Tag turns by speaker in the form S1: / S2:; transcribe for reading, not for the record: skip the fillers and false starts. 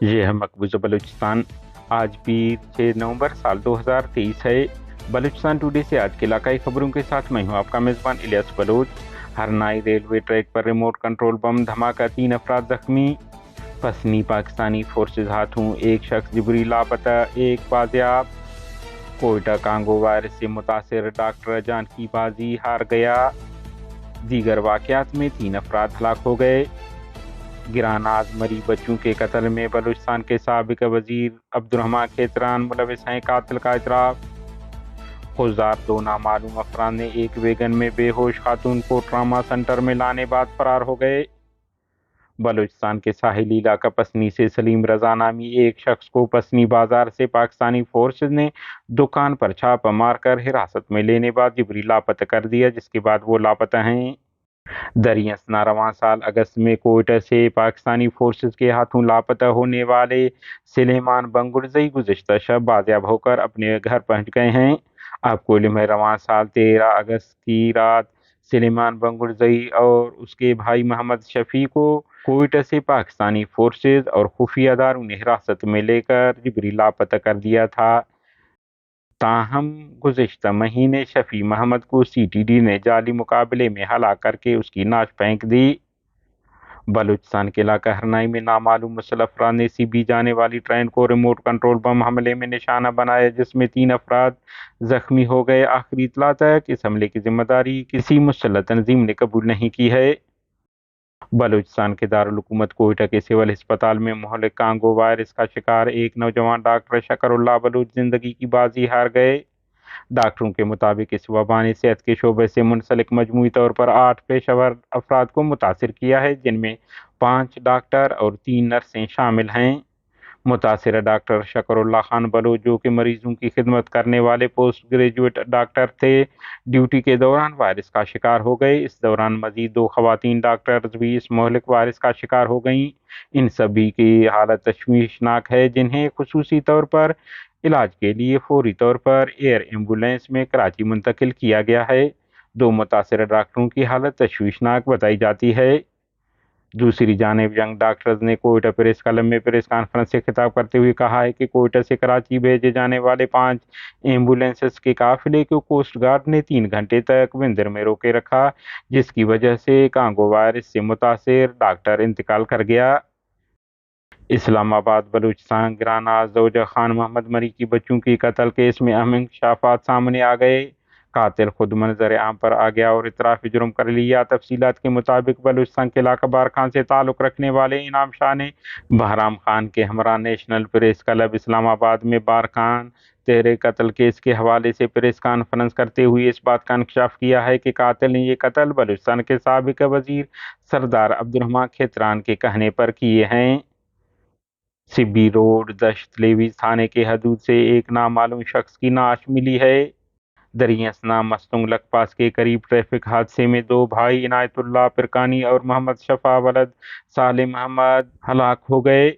S1: یہ ہے مقبوضہ بلوچستان۔ آج پیر 6 نومبر سال 2023 ہے۔ بلوچستان ٹوڈے سے آج کے علاقائی خبروں کے ساتھ میں ہوں آپ کا میزبان الیاس بلوچ۔ ہرنائی ریلوے ٹریک پر ریموٹ کنٹرول بم دھماکہ، 3 افراد زخمی۔ پسنی پاکستانی فورسز ہاتھوں، 1 شخص جبری لاپتہ، 1 بازیاب۔ کوئٹہ کانگو وائرس سے متاثر ڈاکٹر جان کی بازی ہار گیا۔ دیگر واقعات میں 3 افراد ہلاک ہو گئے۔ گراناز مری بچوں کے قتل میں بلوچستان کے سابق وزیر عبدالرحمان کھیتران ملوث ہیں، قاتل کا اعتراف۔ خضدار 2 نامعلوم افراد نے ایک ویگن میں بے ہوش خاتون کو ٹراما سنٹر میں لانے بعد فرار ہو گئے۔ بلوچستان کے ساحلی علاقہ پسنی سے سلیم رضا نامی ایک شخص کو پسنی بازار سے پاکستانی فورسز نے دکان پر چھاپہ مار کر حراست میں لینے بعد جبری لاپتہ کر دیا، جس کے بعد وہ لاپتہ ہیں۔ دریاسنا رواں سال اگست میں کوئٹہ سے پاکستانی فورسز کے ہاتھوں لاپتہ ہونے والے سلیمان بنگرزئی گزشتہ شب بازیاب ہو کر اپنے گھر پہنچ گئے ہیں۔ آپ کو علم ہے، رواں سال 13 اگست کی رات سلیمان بنگرزئی اور اس کے بھائی محمد شفیع کو کوئٹہ سے پاکستانی فورسز اور خفیہ اداروں نے حراست میں لے کر جبری لاپتہ کر دیا تھا۔ تاہم گزشتہ مہینے شفیع محمد کو سی ٹی ڈی نے جعلی مقابلے میں ہلاک کر کے اس کی نعش پھینک دی۔ بلوچستان کے علاقہ ہرنائی میں نامعلوم مسلح افراد نے سیبی جانے والی ٹرین کو ریموٹ کنٹرول بم حملے میں نشانہ بنایا، جس میں 3 افراد زخمی ہو گئے۔ آخری اطلاع تک اس حملے کی ذمہ داری کسی مسلح تنظیم نے قبول نہیں کی ہے۔ بلوچستان کے دارالحکومت کوئٹہ کے سول ہسپتال میں مہلک کانگو وائرس کا شکار ایک نوجوان ڈاکٹر شکر اللہ بلوچ زندگی کی بازی ہار گئے۔ ڈاکٹروں کے مطابق اس وبا نے صحت کے شعبے سے منسلک مجموعی طور پر 8 پیشہ ور افراد کو متاثر کیا ہے، جن میں 5 ڈاکٹر اور 3 نرسیں شامل ہیں۔ متاثرہ ڈاکٹر شکر اللہ خان بلوچ، جو کہ مریضوں کی خدمت کرنے والے پوسٹ گریجویٹ ڈاکٹر تھے، ڈیوٹی کے دوران وائرس کا شکار ہو گئے۔ اس دوران مزید 2 خواتین ڈاکٹرز بھی اس مہلک وائرس کا شکار ہو گئیں۔ ان سبھی کی حالت تشویشناک ہے، جنہیں خصوصی طور پر علاج کے لیے فوری طور پر ایئر ایمبولینس میں کراچی منتقل کیا گیا ہے۔ 2 متاثرہ ڈاکٹروں کی حالت تشویشناک بتائی جاتی ہے۔ دوسری جانب ینگ ڈاکٹرز نے کوئٹہ پریس کلب میں پریس کانفرنس سے خطاب کرتے ہوئے کہا ہے کہ کوئٹہ سے کراچی بھیجے جانے والے 5 ایمبولینسز کے قافلے کو کوسٹ گارڈ نے 3 گھنٹے تک وندر میں روکے رکھا، جس کی وجہ سے کانگو وائرس سے متاثر ڈاکٹر انتقال کر گیا۔ اسلام آباد بلوچستان گراناز زوجہ خان محمد مری کی بچوں کی قتل کیس میں اہم انکشافات سامنے آ گئے۔ قاتل خود منظر عام پر آ گیا اور اعتراف جرم کر لیا۔ تفصیلات کے مطابق بلوچستان کے علاقہ بارکھان سے تعلق رکھنے والے انعام شاہ نے بہرام خان کے ہمراہ نیشنل پریس کلب اسلام آباد میں بارکھان تحریر قتل کیس کے حوالے سے پریس کانفرنس کرتے ہوئے اس بات کا انکشاف کیا ہے کہ قاتل نے یہ قتل بلوچستان کے سابق وزیر سردار عبدالرحمان کھیتران کے کہنے پر کیے ہیں۔ سبی روڈ دشت لیویز تھانے کے حدود سے ایک نامعلوم شخص کی نعش ملی ہے۔ دریاسنا مستنگ لک پاس کے قریب ٹریفک حادثے میں 2 بھائی عنایت اللہ پرکانی اور محمد شفا ولد صالح محمد ہلاک ہو گئے۔